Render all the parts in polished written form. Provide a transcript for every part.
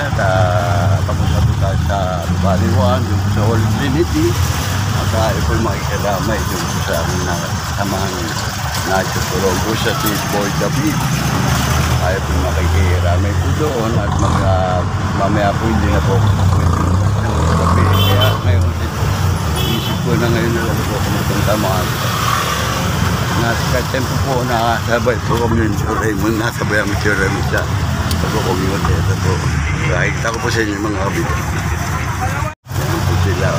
at papunta po tayo sa Baliwan, yung sa Holy Trinity. At tayo po makikiramay yung sa aming samahan na tutulong po sa si Boy David. Tayo po makikiramay po doon at mamaya po hindi na po gabi. Kaya ngayon, isip ko na ngayon na lang po kumupunta mga nasa tempo po nakasabay po kami yung Raymond, nasabay ang Mr. Raymond sa pagkukumiyot. Ito po, nakikita ko po sa inyo mga kabit. Yan po sila.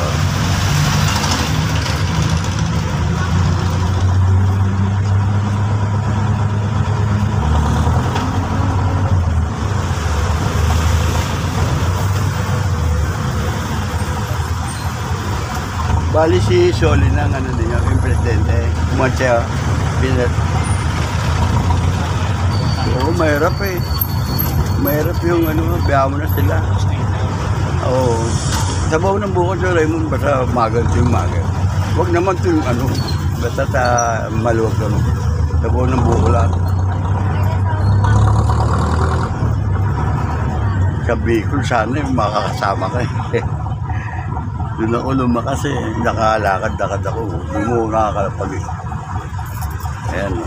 Bali si Soli ng ano din yung presidente, Monte Pinet. Oo, mahirap eh. Mahirap yung ano, biya mo na sila. Oo. Sabaw ng buko sa Raymond, basta magal yung magal. Huwag naman ito yung ano, basta sa maluwag naman. Sabaw ng buko lang. Sa Bicol sana yung makakasama ka eh. Doon ako lumakas eh, nakalakad-lakad ako, hindi mo nakakalapag eh. Ayan o.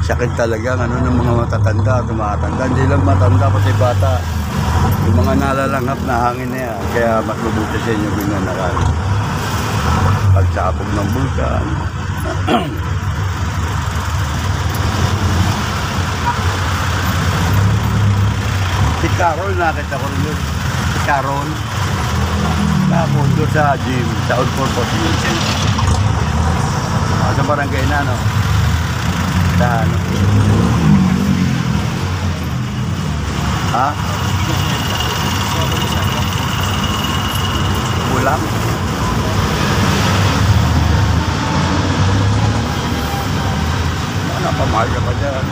Sakit talaga ano, ng mga matatanda, tumatanda. Hindi lang matanda, pati bata. Yung mga nalalanghap na hangin na yan, kaya mas mabuti sa inyo binanakan. Pagsabog ng bulkan. Si Carol, nakita ko rin yun. Si Carol. Napundo sa gym, sa Old Purpose. Sa barangay na, no? Sa ano? Ha? Ulam? Napamahal ka pa dyan.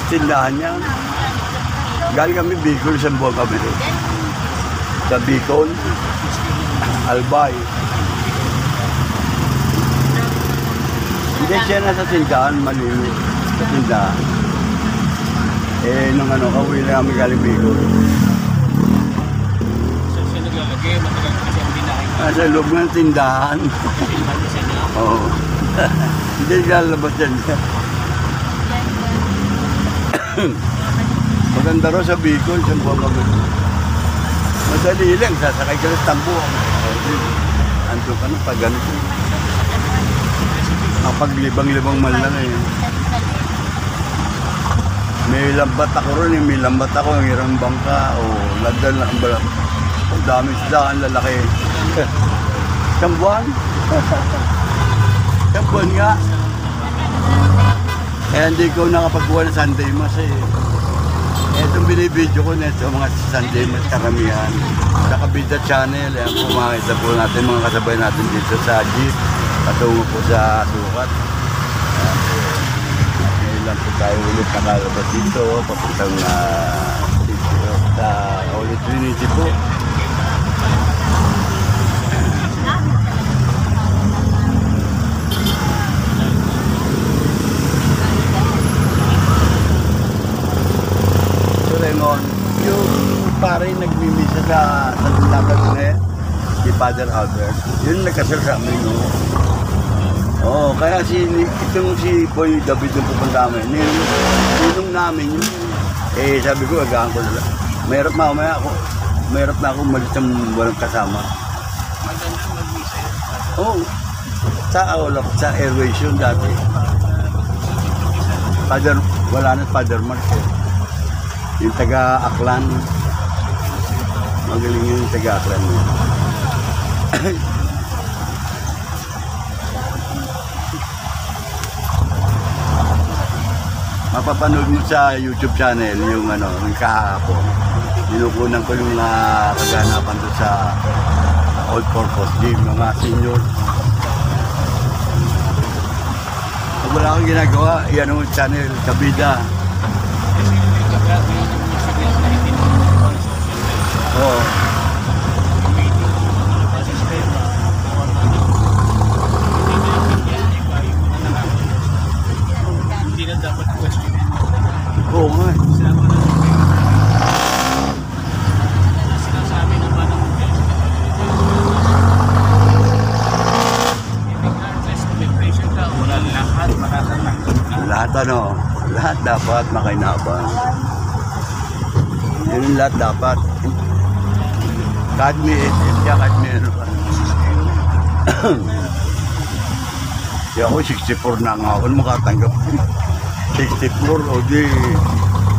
Tindahan niya. Galing kami Bicol, isang buwan kami doon. Sa Bicol, Albay. Hindi siya nasa tindahan, malinis. Sa tindahan. Eh, nung ano, kauwi na kami galing Bicol. So, siya naglalagay, matagal kasi ang binahin. Nasa loob ng tindahan. Oo. Hindi lalabas yan. Maganda rin sa Bicol, sa buwan maganda. Madali lang, sasakay ka ng tambo. Ando ka na pag ganito. Paglibang-libang man lang eh. May lambat ako rin eh, may lambat ako, ang hirang bangka. O, lagdan na ang balang. Ang dami sila, ang lalaki. Isang buwan? Isang buwan nga. Kaya hindi ko nakapagkuha ng Sunday Mass eh. Itong binibideo ko na ito, mga Sunday Mass karamihan. Sa Kabida Channel, ayan po makikita po natin mga kasabay natin dito sa jeep. Patungo po sa sukat. Ngayon lang po tayo ulit nakalabas dito, papuntang dito sa Holy Trinity po. Yung pare nagmimisa sa tindahan na si Father Albert, yun nagkasal sa amin, no? Oo, kaya itong si Boy David yung pupunta kami, ninong namin yun. Eh, sabi ko, agahan ko na lang. Mahirap na ako umalis ng walang kasama. Maganda mag-misa yun. Oo, sa Airways yun dati. Wala na Father Mark eh. Yung taga-Aklan. Magaling yung taga-Aklan. Mapapanood mo sa YouTube channel yung ano, yung kahapon. Dinukunan ko yung kaganapan doon sa Old Purpose Gym, mga senior. wala akong ginagawa. Yan ang channel, Kabida. Kasi yung may kabago yun ang musical na itinuturo sa social media. Oo. Meeting sa sistema. Hindi na dapat question. Oo nga. Sama na sinasabi naman ng regardless kung may patient ka, wala lahat makakatakot na. Lahat lahat dapat makinabang. Yun yung lahat dapat. Kahit may SS ka, kahit may ano pa. Kaya ako 64 na nga ako makatanggap. 64 o di.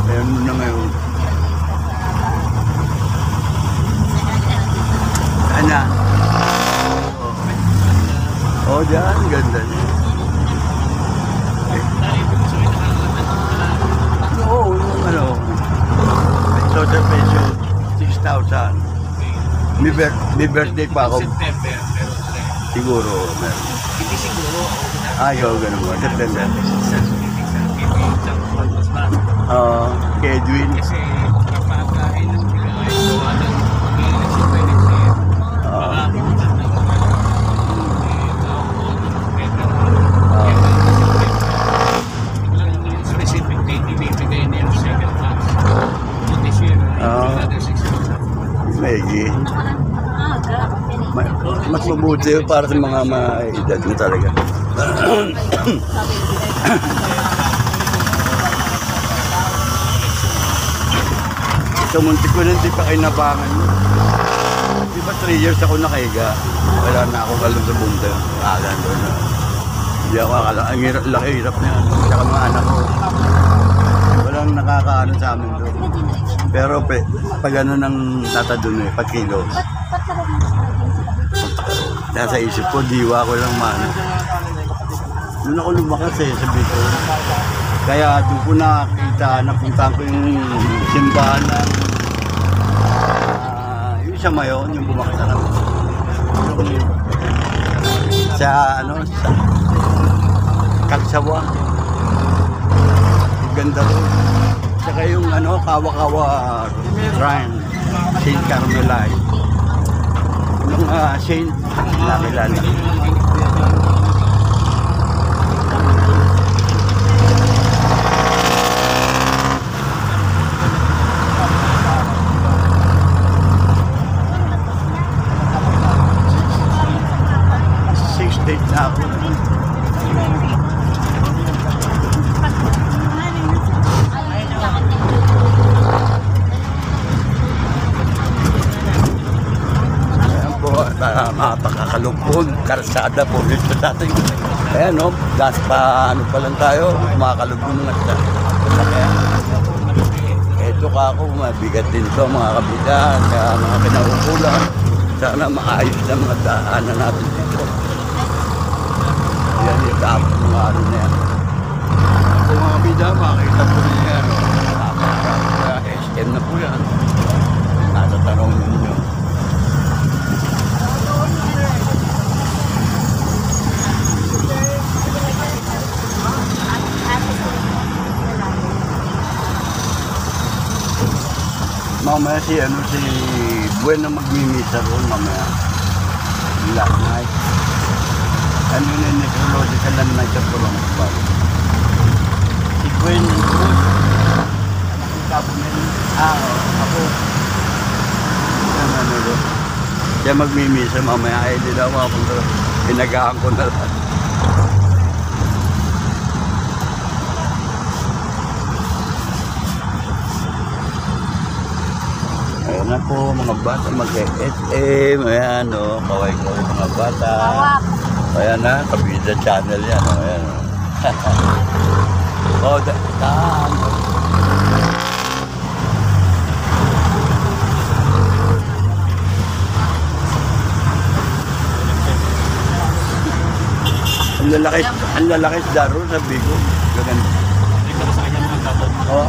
Ayan mo na ngayon. Ano? Oh, dyan. Ganda niya. Dahil ito gusto rin nakakatakot na. Oo, yung ano. Social pension, 6,000. May birthday pa ako. September, pero Siguro, meron. hindi siguro. Ayaw, ganun mo. September. Oo. Kay Edwin. Kasi kapag kailan sila ay gawa ng pag-election by next year, makakimutan na specific date ibibigay niya yung second class. So this year, another 6 months. Maggie. Mas mabuti yun para sa mga edad mo talaga. Ito, muntik ko lang, di pa kayo nabangan mo. Di ba 3 years ako nakahiga? Wala na ako kalong sa bunda. Alam doon na. Hindi ako akala. Ang hirap, hirap na yan. Tsaka mga anak ko. Walang nakakaano sa amin doon. Pero pag ano nang nata doon eh, pag kilo. Nasa isip ko, diwa ko lang mana. Doon ako lumakas eh, sa Bicol. Kaya doon ko nakita, napuntahan ko yung simbahan na yung sa Mayon, yung bumakita lang. Sa ano, sa Kalsawa. Ganda rin. Saka yung ano, Kawa-Kawa Shrine, Saint Carmelite. Yung Saint, nakilala. Date na ako. Ayan po, mapakakalupon, karsada po dito sa ating. Ayan o, gas pa, ano pa lang tayo, makakalupon na sa. Ito ka ako, mabigat din ito mga kabitan, kaya mga kinaukulan. Sana maayos na mga daanan natin dito. Yan yung tapos mga ano na yan. Ito mga bida, makikita po niya yan. SM na po yan. Nasa tanong ninyo. Mamaya si Buen na magmimisa roon mamaya. Last night. Ano yun yung necrological lang na siya tulong pa. Si Gwen Cruz. Ang kapag ako. Yan ano doon. Siya magmimisa mamaya. Ay, di daw ako doon. Pinagaan ko na lang. Ayan na po mga bata. Mag-SM. Ayan o. Kaway-kaway mga bata. Ayan na, Kabida channel yan. Ayan. Oh, daan. Ang lalaki sa daro sa Bigo. Gaganda. Dito ko sa kanya mga kapag. Oh.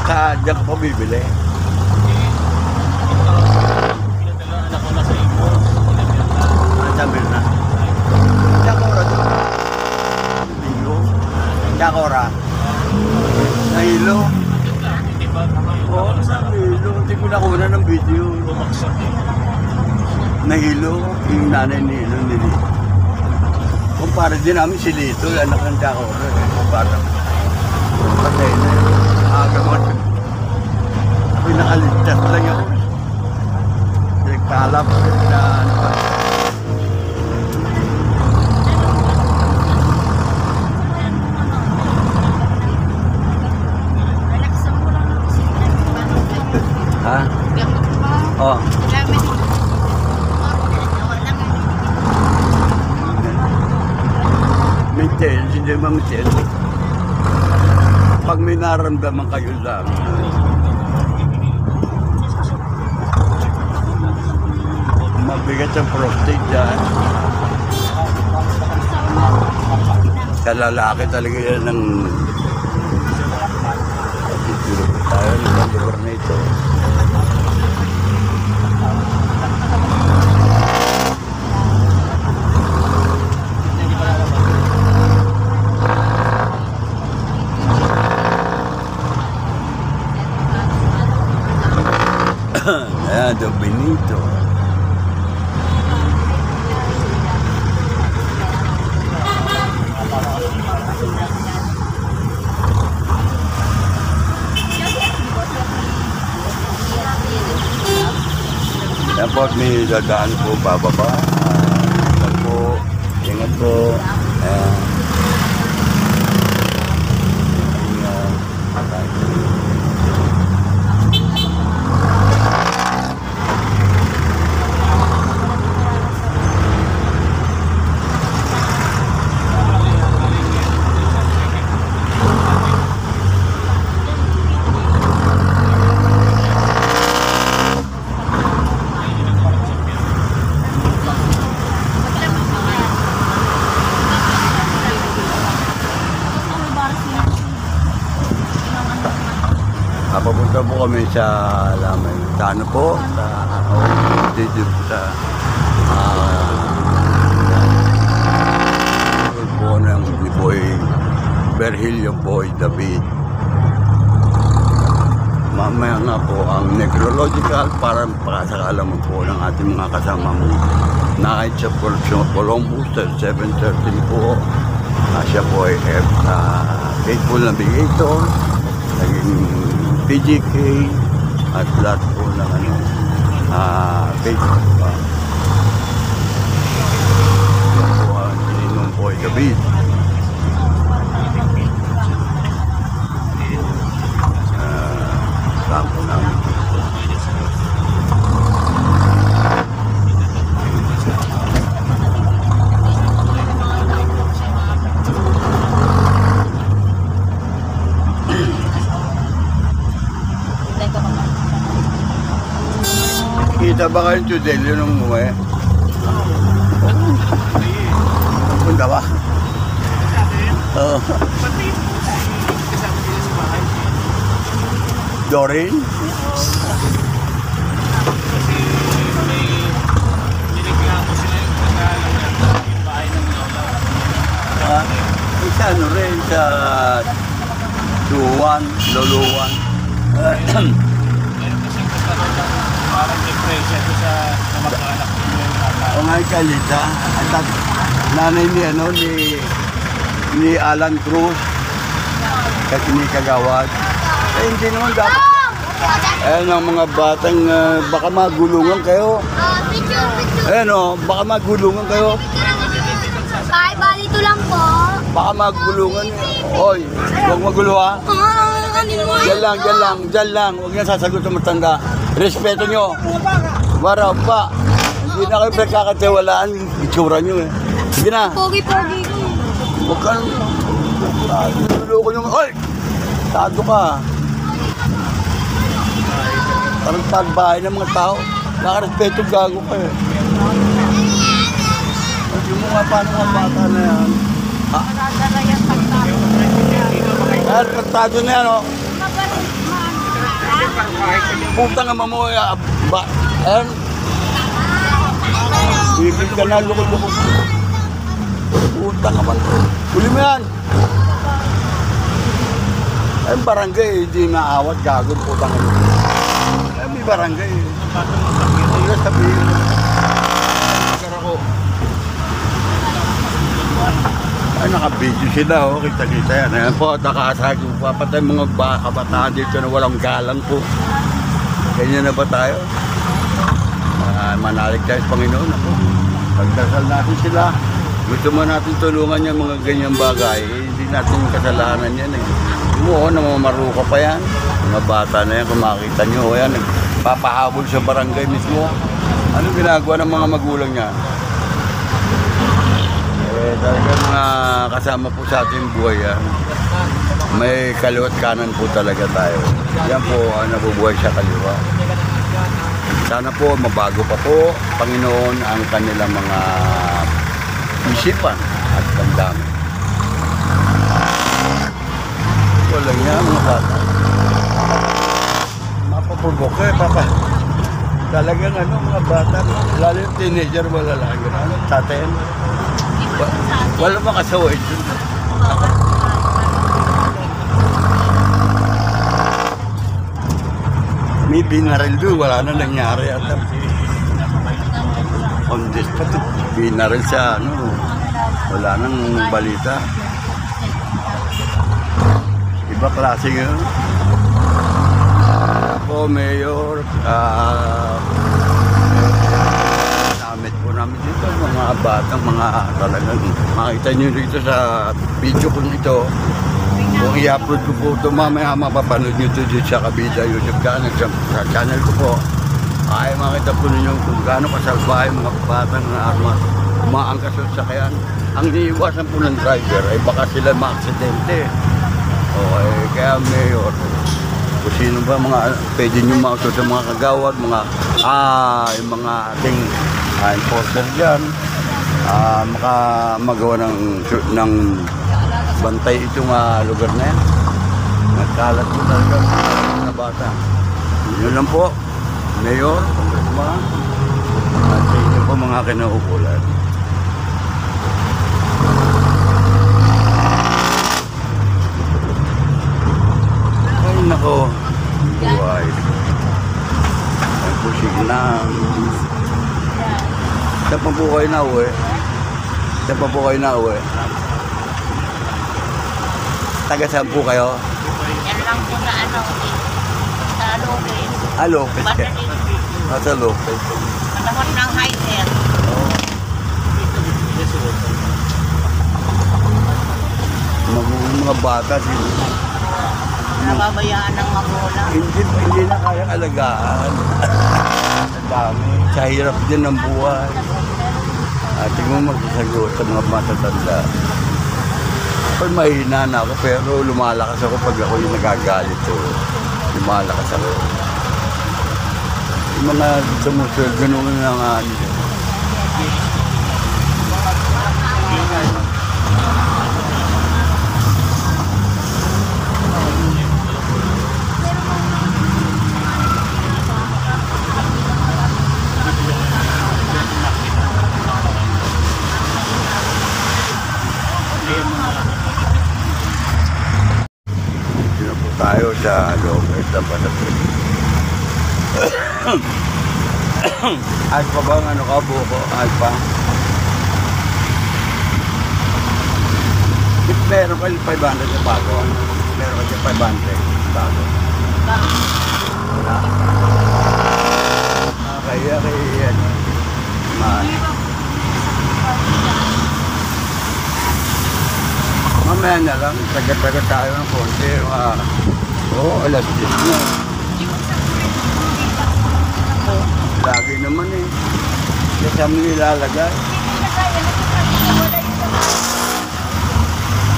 Ka-diyan ko bibili. Pinadala anak ko na sa imo. Sabi na. Hindi ako oras. nanay ni Lili. Kumpara din namin si Lito, anak ng Kakoro. Kumpara. Patay na yun. Aga mo. Ako'y nakaligtas lang ako. Nagkalap na ano ba. Ha? Oh. Maintain, hindi ma-maintain. Pag may naramdaman kayo lang, mabigat ang prostate dyan. Sa lalaki talaga yan ng tayo ng lugar na ito. Ayan, Don Benito. Yan po, may dadaan po bababa. Ingat po. Ingat po. Ayan. Papunta po kami sa Lamay. Sa ano po? Dito po sa po ng Boy Berhilio Boy David. Mamaya nga po ang necrological para pakasakalaman po ng ating mga kasamang nakait sa Columbus sa 7:13 po. Siya po ay faithful navigator, naging PGK at lahat po ng Facebook pa. Yan po ang Ninong Boy David. Sampo namin. Kita ba kayo Tudelio nung umuwi? Punta ba? Oo. Doreen? Kasi may nireklamo sila yung bahay ng lola. Isa ano rin sa Luwan, Luluwan. Meron kasi parang depresya ko sa kamag-anak ko yung O nga Kalita, at nanay ni ni Alan Cruz kasi ni Kagawad. Hindi naman dapat. Ayan ang mga batang baka magulungan kayo. Ayan baka magulungan kayo. Bye, balito lang po. Baka magulungan. Oy, huwag magulo ha. Diyan lang. Huwag niya sasagot sa matanda. Respeto nyo. Wara pa. Hindi na kayo pagkakatiwalaan. Itsura nyo eh. Sige na. Pogi-pogi ko. Huwag ka nung... Niloloko nyo. Oy! Tado ka. Parang pagbahay ng mga tao. Nakarespeto gago ka eh. Hindi mo nga paano ang bata na yan. Ha? Ay, pagtado na yan Putang ang mamoy. Bibig ka na, lukod-lukod. Putang naman. Huli mo yan. Ay, barangay, hindi naawat, gagod, putang naman. Ay, may barangay. Hindi ka sabihin. Magkara ko. Ay, naka-video sila, oh. Kita-kita yan. Ayan po, nakasag yung papatay mga kabataan dito na walang galang po. Ganyan na ba tayo? Manalig tayo sa Panginoon. Ako. Pagdasal natin sila. Gusto mo natin tulungan yung mga ganyang bagay. Hindi natin kasalanan yan eh. Oo, namamaruka pa yan. Mga bata na yan, kung makita nyo, yan, papahabol sa barangay mismo. Anong ginagawa ng mga magulang niya? Talaga mga kasama po sa ating buhay yan. May kaliwat kanan po talaga tayo. Yan po ang nabubuhay sa kaliwa. Sana po mabago pa po, Panginoon, ang kanilang mga isipan at damdamin. Wala niya mga bata. Mapapulbok eh, papa. Talagang ano, mga bata, lalo yung teenager, wala lang. Ano, taten. Wala ba kasawa ito? May binaril doon, wala na nangyari at on this spot, binaril siya, ano, wala nang balita. Iba klase yun. Ako, Mayor, namit po namin dito, mga batang, mga talagang, makita nyo dito sa video ko ito. Kung i-upload ko po ito, mamaya mapapanood nyo ito dito sa Kabida YouTube channel, sa channel ko po. Ay, makita po ninyo kung gaano kasalbahay mga batang na armas, umaangkas sa sakyan. Ang iniiwasan po ng driver ay baka sila ma-aksidente. Okay, kaya Mayor, kung sino ba mga pwede nyo mauto sa mga kagawad, yung mga ating enforcer dyan, magawa ng bantay itong lugar na yan. Nagkalat po talaga mga bata. Yun lang po, Mayor, Congressman, at sa inyo po mga kinaukulan. Ay nako, buhay. Ay pusig na. Saan pa po kayo na uwi? Saan pa po kayo na uwi? Taga saan po kayo? Yan lang po na ano, sa Lopez. Lopez ka. Sa Lopez. Panahon ng hider. Mga bata dito. Nababayaan ng magulang. Hindi na kayang alagaan. Ang dami. Sa hirap din ng buhay. At tingnan mo magsasagot sa mga matatanda. Pag mahina na ako, pero lumalakas ako pag ako yung nagagalit. Lumalakas ako. Yung mga sumusunod, ganoon na nga nila. Tayo sa Lopez ng Panatin. Ayos pa bang ano ka, buko? Ayos pa? Meron kayo 500 na bago? Meron kayo 500 bago? Wala. Kaya yan. Mamaya na lang, tagat-tagat tayo ng konti. Alas 10 na. Lagi naman eh. Kasi kami nilalagay.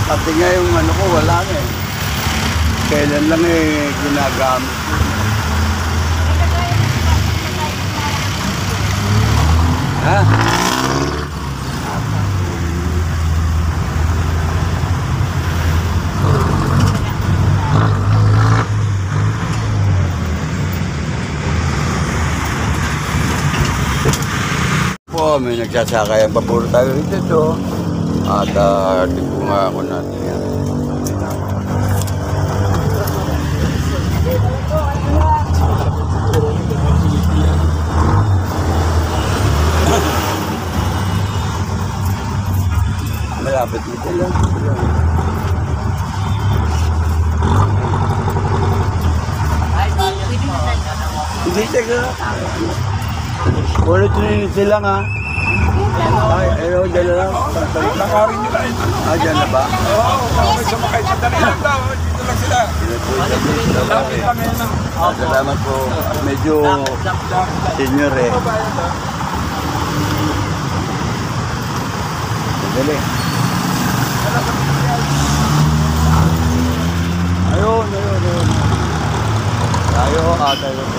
Pati nga yung ano ko, wala na eh. Kailan lang eh ginagamit. Ha? May nagsasakay ang pabor tayo dito. At tigpo nga ako natin yan. Malapit na sila. Hindi taga. Ulit Trinity lang ha. Ay, ayaw, dyan lang. Nakarin nila eh. Ah, dyan na ba? Oo, okay, sumakay. Sandali lang daw. Dito lang sila. Lapit lang yan lang. Salamat po. Medyo senior eh. Madali. Ayun.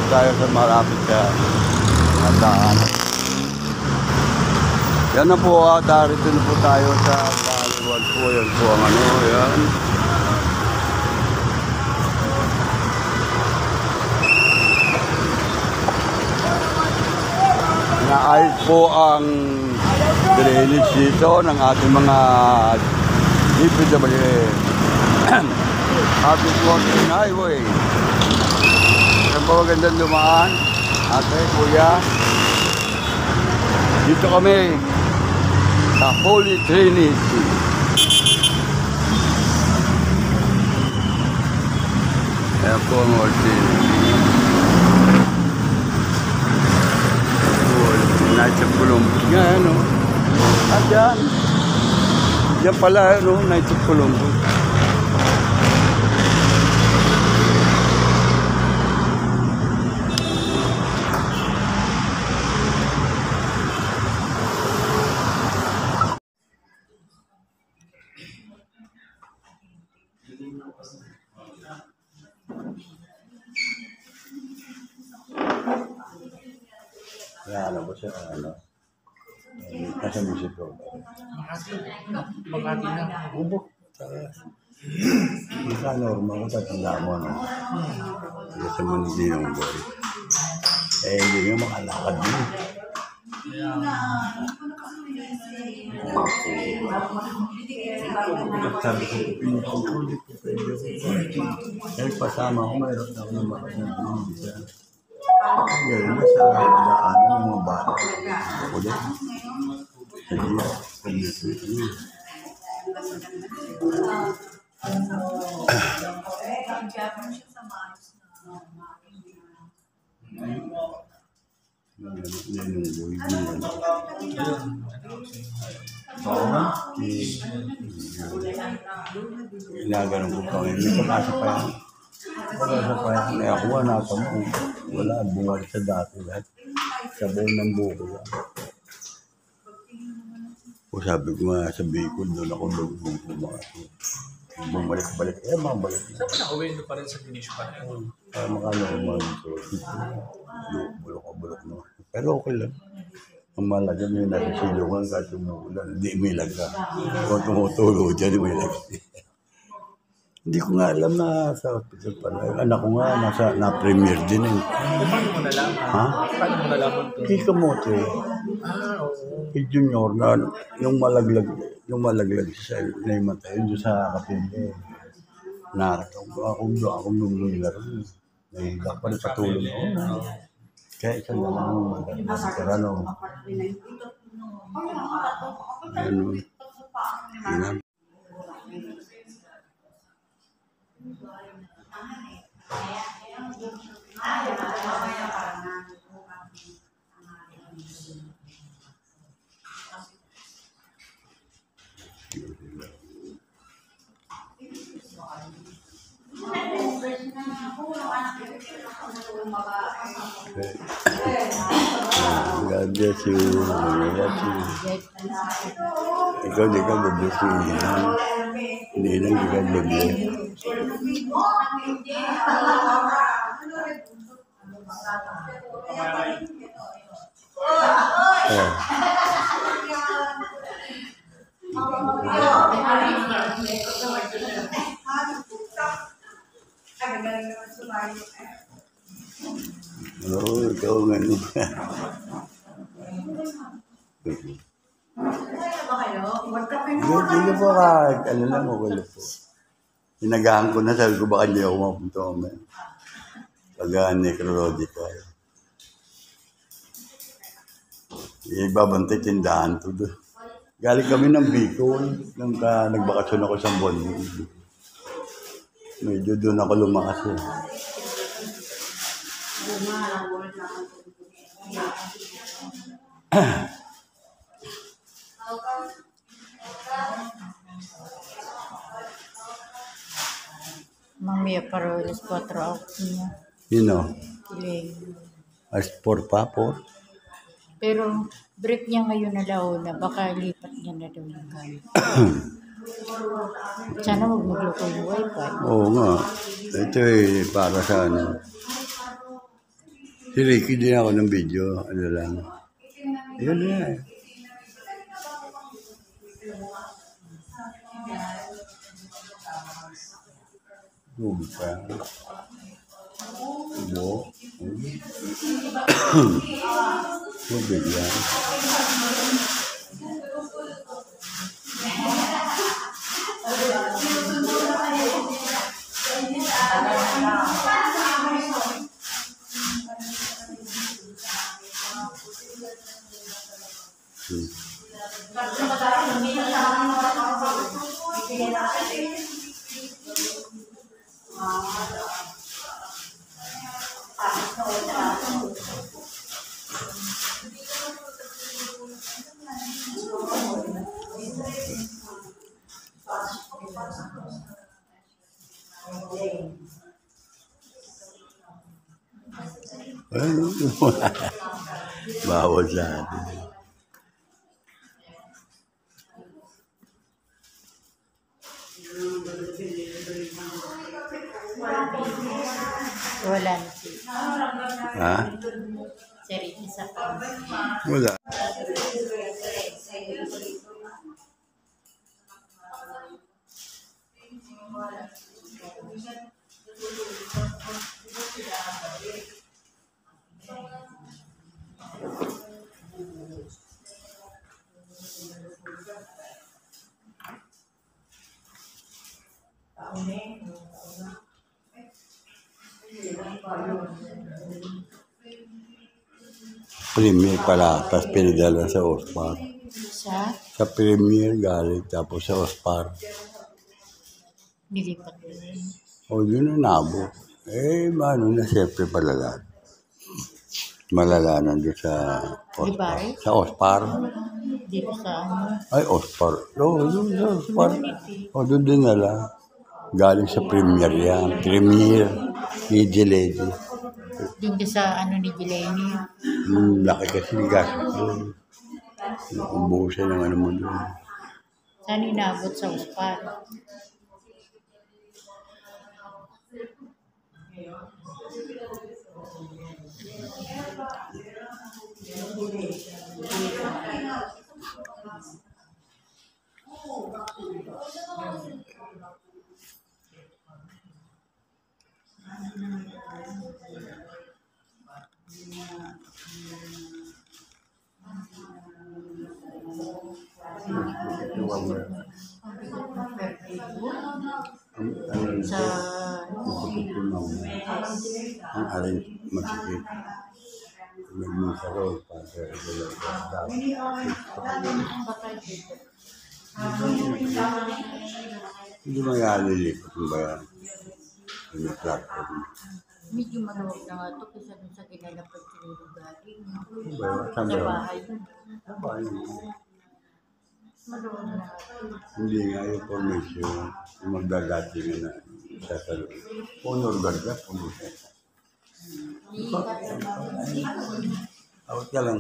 Tayo sa malapit ka. Nandaan. Yan na po darito na po tayo sa Baliwan po. Yan po ang ano, yan. Naayos po ang drainage dito ng ating mga DPWA. Public Working Highway. Yan po magandang dumaan. Ate, kuya. Dito kami sa Holy Trinity. Ayan po ang Holy Trinity. Night of Columbus nga, ano? Ah, dyan. Dyan pala, ano? Night of Columbus. Kaya ano ba siya, ano? Nasa music ko. Makati na. Ubo. Isa normal ko tatanda mo, no? Kasi sa Manila ng boy. Eh, hindi nga makalakad din. Sabi ko, pinukulit ko pwede ako. Dahil pasama ko, mayroon ako ng makakabili siya. Ngayon, nasa daan ng mga bata. Ako din. Sige, Ginaganon ko kami. May pag-asa pa yan. Pag-asa pa yan. Kaya ako na ito mo. Wala. Bumalik sa dati lahat. Sa buong ng buko lang. O sabi ko nga sa Bicol, doon ako bumalik-balik. Eh, mabalik na. Saan pa na-uwi nyo pa rin sa finish pa? Kaya makanormal ito. Bulok na. Pero okay lang. Ang malaga may nasa silungan kahit umuulan. Hindi may laga. Kung tumutulo dyan, may laga. Hindi ko nga alam na sa hospital pala. Anak ko nga na-premier din eh. Paano mo nalaman? Ha? Paano mo nalaman to? Kay Kamote. Oo. Kay Junior na yung malaglag siya na yung matay doon sa kapinde. Nakakatawa akong lumilaro. Nahihilak pa rin sa tulong ko. Kaya isa na lang yung magkarano. Ganun. Ganun. God bless you. God bless you. Ikaw di ka bless you. Hindi lang di ka bless. Oo, ikaw nga nung. Hindi po kahit ano lang okay lang po. Inagahan ko na, sabi ko baka hindi ako mapunta mamaya. Pag necrological. Ibabantay tindahan to doon. Galing kami ng Bicol. Nagbakasyon ako sa buwan. Medyo doon ako lumakas eh. Mamaya para alas 4 out niya. Yun o. Iling. As 4 pa, 4. Pero break niya ngayon na launa, baka lipat niya na daw yung gamit. Sana huwag magluto yung wifi. Oo nga. Ito eh, para sa ano. Si Ricky din ako ng video. Ano lang. Yun na eh. Tubig pa. Bo. Tubig yan. Ano? Bawal sa atin. Wala na si Ha? Ricky sa pang. Wala. Premier pala, tapos pinadala sa Ospar. Sa Sa Premier galing, tapos sa Ospar. nilipat din. O yun ang nabot. Eh, ano na, siyempre palala. Malala nandun sa Ospar. Libari? Sa Ospar. Dito sa ano. Ay, Ospar. Oo, doon sa Ospar. O, doon din nala. Galing sa Premier yan. Premier. Lady Lady. Doon sa ano ni Delaney. Laki kasi ni gastos doon. Ubusan ng ano mo doon. Saan inabot sa Uspar? Sa Ang alin masikip. Nagmisa ko para hindi magalilipat yung bayan. Yung platform. medyo maluwag na nga ito kaysa dun sa ginalapag siguro galing. Saan Sa ba? bahay yun. Sa bayan. Maluwag na nga ito. Hindi nga yung formation. Yung magdadati na sa salon. Honor guard ka, formation. Awat ka lang.